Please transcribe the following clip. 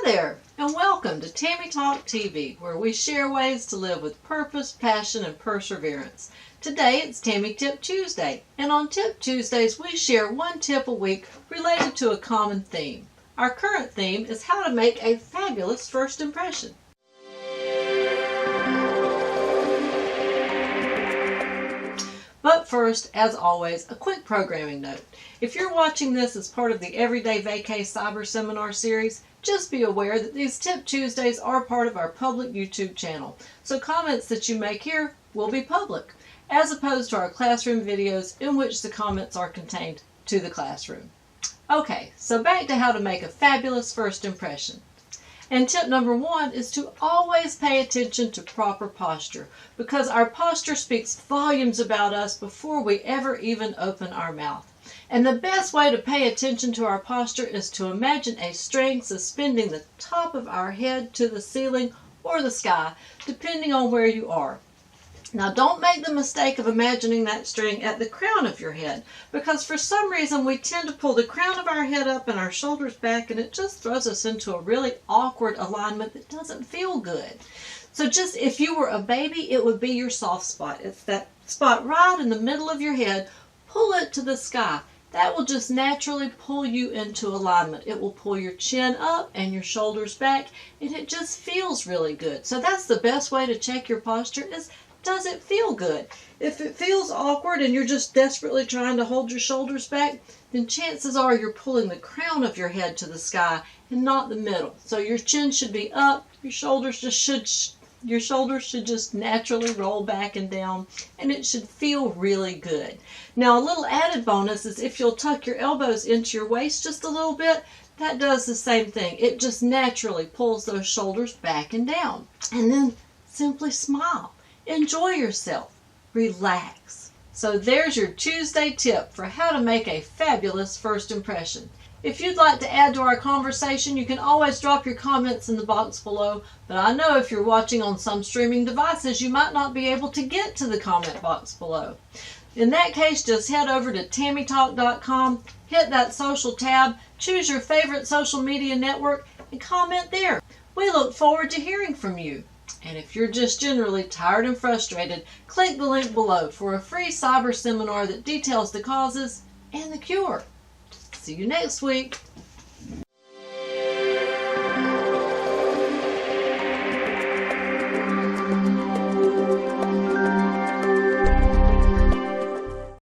there, and welcome to Tammy Talk TV, where we share ways to live with purpose, passion, and perseverance. Today it's Tammy Tip Tuesday, and on Tip Tuesdays we share one tip a week related to a common theme. Our current theme is how to make a fabulous first impression. But first, as always, a quick programming note. If you're watching this as part of the Everyday Vacay Cyber Seminar series, just be aware that these Tip Tuesdays are part of our public YouTube channel, so comments that you make here will be public, as opposed to our classroom videos in which the comments are contained to the classroom. Okay, so back to how to make a fabulous first impression. And tip number one is to always pay attention to proper posture, because our posture speaks volumes about us before we ever even open our mouth. And the best way to pay attention to our posture is to imagine a string suspending the top of our head to the ceiling or the sky, depending on where you are. Now, don't make the mistake of imagining that string at the crown of your head, because for some reason we tend to pull the crown of our head up and our shoulders back, and it just throws us into a really awkward alignment that doesn't feel good. So just if you were a baby, it would be your soft spot. It's that spot right in the middle of your head. Pull it to the sky. That will just naturally pull you into alignment. It will pull your chin up and your shoulders back, and it just feels really good. So that's the best way to check your posture is, does it feel good? If it feels awkward and you're just desperately trying to hold your shoulders back, then chances are you're pulling the crown of your head to the sky and not the middle. So your chin should be up, your shoulders should just naturally roll back and down, and it should feel really good. Now, a little added bonus is if you'll tuck your elbows into your waist just a little bit, that does the same thing. It just naturally pulls those shoulders back and down. And then simply smile. Enjoy yourself. Relax. So there's your Tuesday tip for how to make a fabulous first impression. If you'd like to add to our conversation, you can always drop your comments in the box below, but I know if you're watching on some streaming devices, you might not be able to get to the comment box below. In that case, just head over to TammyTalk.com, hit that social tab, choose your favorite social media network, and comment there. We look forward to hearing from you. And if you're just generally tired and frustrated, click the link below for a free cyber seminar that details the causes and the cure. See you next week.